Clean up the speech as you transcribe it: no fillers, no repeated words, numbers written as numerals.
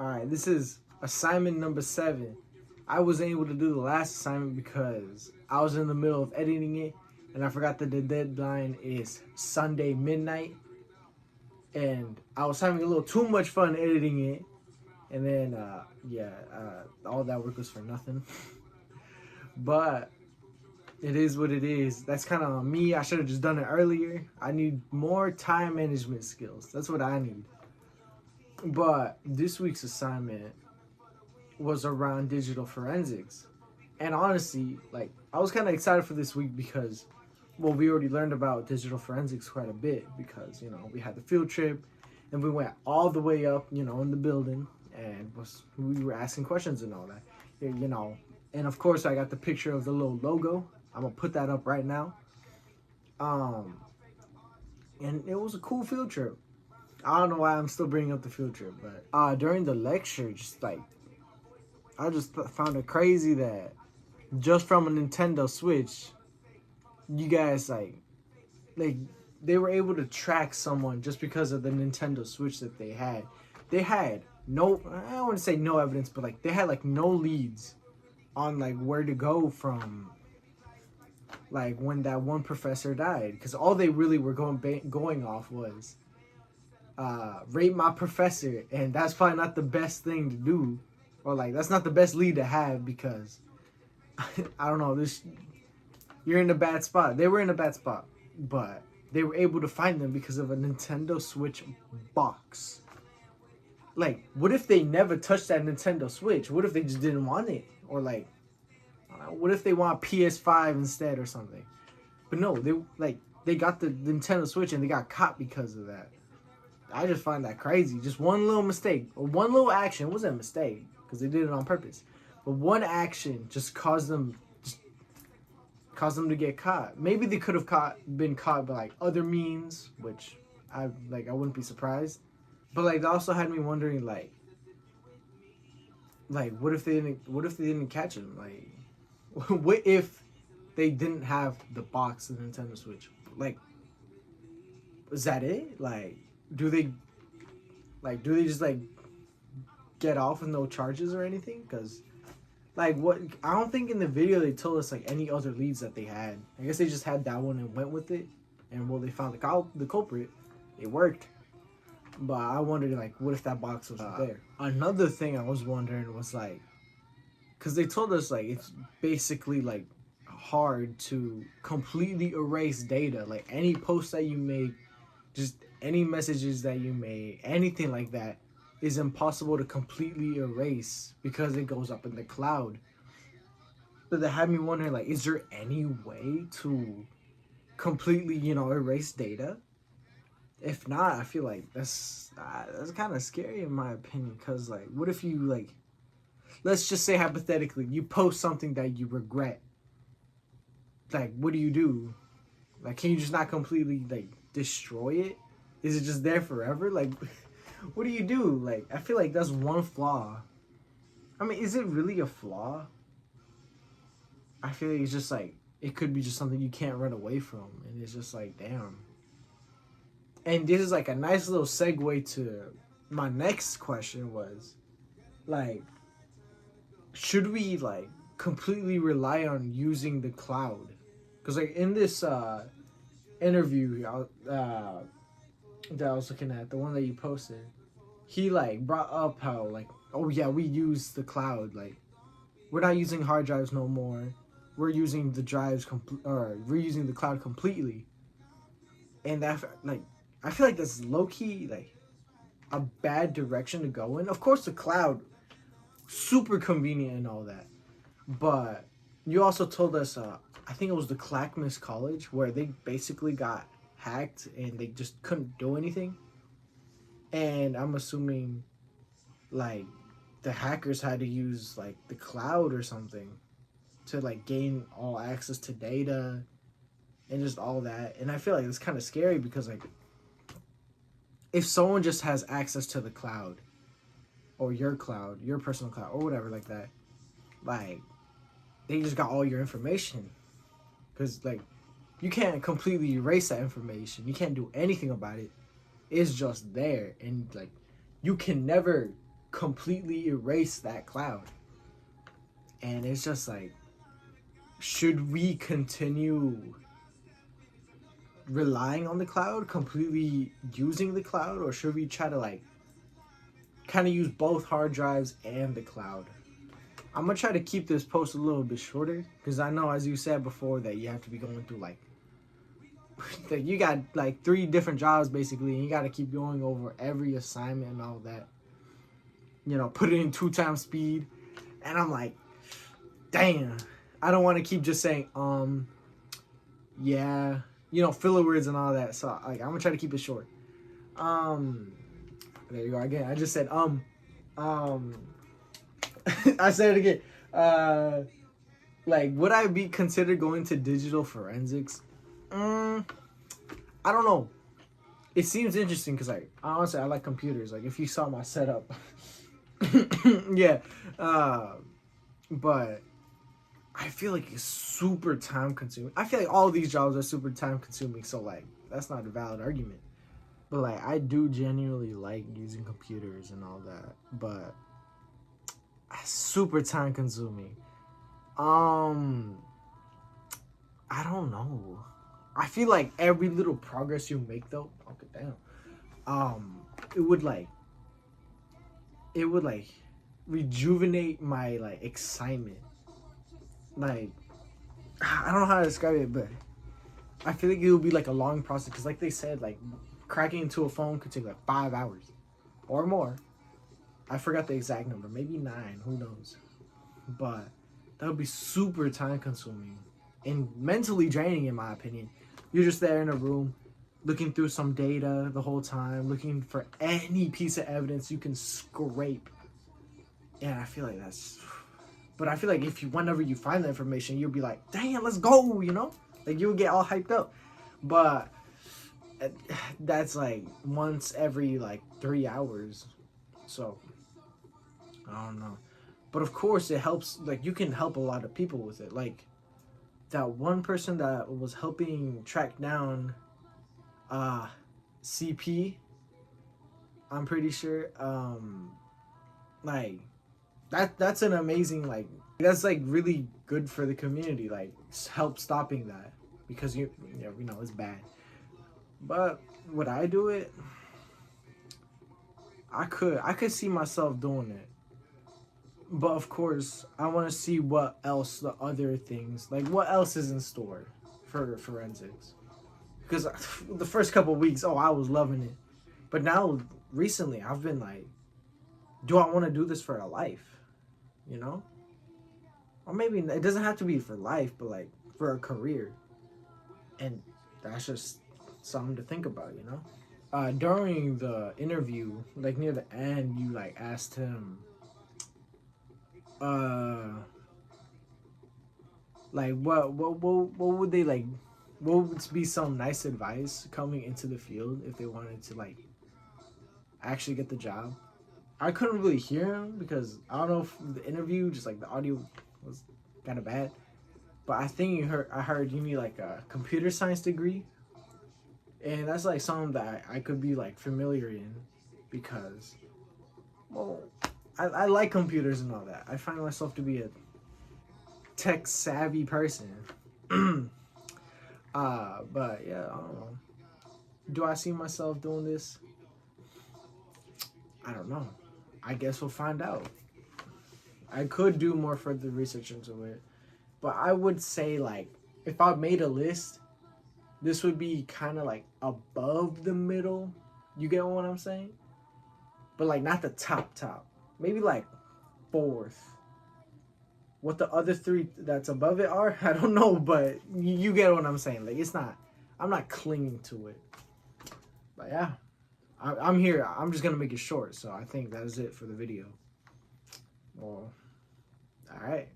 Alright, this is assignment number 7. I wasn't able to do the last assignment because I was in the middle of editing it and I forgot that the deadline is Sunday midnight. And I was having a little too much fun editing it. And then, all that work was for nothing. But it is what it is. That's kind of on me. I should have just done it earlier. I need more time management skills. That's what I need. But this week's assignment was around digital forensics. And honestly, I was kind of excited for this week because, well, we already learned about digital forensics quite a bit because, we had the field trip and we went all the way up, in the building and we were asking questions and all that, And of course, I got the picture of the little logo. I'm going to put that up right now. And it was a cool field trip. I don't know why I'm still bringing up the field trip, but during the lecture, I just found it crazy that just from a Nintendo Switch, you guys they were able to track someone just because of the Nintendo Switch that they had. They had no, I don't want to say no evidence, but they had no leads on where to go from when that one professor died, because all they really were going off was rate my professor, and that's probably not the best thing to do, or that's not the best lead to have, because I don't know, you're in a bad spot. They were in a bad spot, but they were able to find them because of a Nintendo Switch box. What if they never touched that Nintendo Switch? What if they just didn't want it? Or what if they want PS5 instead or something? But no, they got the Nintendo Switch and they got caught because of that. I just find that crazy. Just one little mistake or one little action. It wasn't a mistake because they did it on purpose. But one action just caused them to get caught. Maybe they could have been caught by other means, which I wouldn't be surprised. But it also had me wondering what if they didn't catch him? What if they didn't have the box of the Nintendo Switch? Is that it? Do they just get off with no charges or anything? Because what, I don't think in the video they told us any other leads that they had. I guess they just had that one and went with it. And they found the culprit. It worked. But I wondered what if that box wasn't there? Another thing I was wondering was because they told us it's basically hard to completely erase data. Any post that you make, just any messages that you made, anything like that is impossible to completely erase because it goes up in the cloud. But that had me wondering is there any way to completely erase data? If not, I feel that's kind of scary in my opinion, because what if you let's just say hypothetically you post something that you regret. What do you do? Can you just not completely destroy it? Is it just there forever? What do you do? I feel that's one flaw. I mean, is it really a flaw? I feel it's just it could be just something you can't run away from, and it's just damn. And this is a nice little segue to my next question was should we completely rely on using the cloud? Because in this interview that I was looking at, the one that you posted, he brought up how oh yeah, we use the cloud, we're not using hard drives no more, we're using the drives we're using the cloud completely. And that I feel that's low-key a bad direction to go in. Of course the cloud, super convenient and all that, but you also told us I think it was the Clackamas College where they basically got hacked and they just couldn't do anything. And I'm assuming the hackers had to use the cloud or something to gain all access to data and just all that. And I feel it's kind of scary because if someone just has access to the cloud or your personal cloud or whatever that, they just got all your information, because you can't completely erase that information. You can't do anything about it. It's just there, and you can never completely erase that cloud. And it's just like, should we continue relying on the cloud, completely using the cloud, or should we try to like kind of use both hard drives and the cloud? I'm gonna try to keep this post a little bit shorter because I know, as you said before, that you have to be going through like that you got like 3 different jobs basically, and you got to keep going over every assignment and all that. You know, put it in 2 times speed, and I'm like, damn, I don't want to keep just saying yeah, you know, filler words and all that. So like, I'm gonna try to keep it short. There you go again. I just said I said it again. Like, would I be considered going to digital forensics? I don't know. It seems interesting because, like, honestly, I like computers. Like, if you saw my setup, yeah. But I feel like it's super time consuming. I feel like all these jobs are super time consuming. So, like, that's not a valid argument. But, like, I do genuinely like using computers and all that. But super time consuming. I don't know. I feel like every little progress you make, though, okay, damn, it would rejuvenate my like excitement. Like, I don't know how to describe it, but I feel like it would be like a long process because, like they said, like cracking into a phone could take like 5 hours or more. I forgot the exact number, maybe 9, who knows? But that would be super time consuming and mentally draining, in my opinion. You're just there in a room looking through some data the whole time, looking for any piece of evidence you can scrape. And I feel like that's... But I feel like whenever you find the information, you'll be like, damn, let's go, you know? Like, you'll get all hyped up. But that's like once every like 3 hours. So, I don't know. But of course, it helps. Like, you can help a lot of people with it. Like, that one person that was helping track down CP, I'm pretty sure. Like, that's an amazing, like, that's like really good for the community. Like, help stopping that because you know it's bad. But would I do it? I could see myself doing it. But of course, I want to see what else, the other things, like what else is in store for forensics. Because the first couple of weeks, I was loving it. But now, recently, I've been like, do I want to do this for a life? You know? Or maybe it doesn't have to be for life, but like for a career. And that's just something to think about, you know? During the interview, like near the end, you like asked him, like what would they like, what would be some nice advice coming into the field if they wanted to like actually get the job? I couldn't really hear him because I don't know if the interview, just like the audio was kind of bad, but I think I heard you need like a computer science degree, and that's like something that I could be like familiar in because, well, I like computers and all that. I find myself to be a tech savvy person. But yeah, I don't know. Do I see myself doing this? I don't know. I guess we'll find out. I could do more further research into it. But I would say, like, if I made a list, this would be kind of like above the middle. You get what I'm saying? But like not the top. Maybe like 4th. What the other 3 that's above it are, I don't know, but you get what I'm saying. Like, it's not, I'm not clinging to it. But yeah, I'm here. I'm just going to make it short. So I think that is it for the video. Well, all right.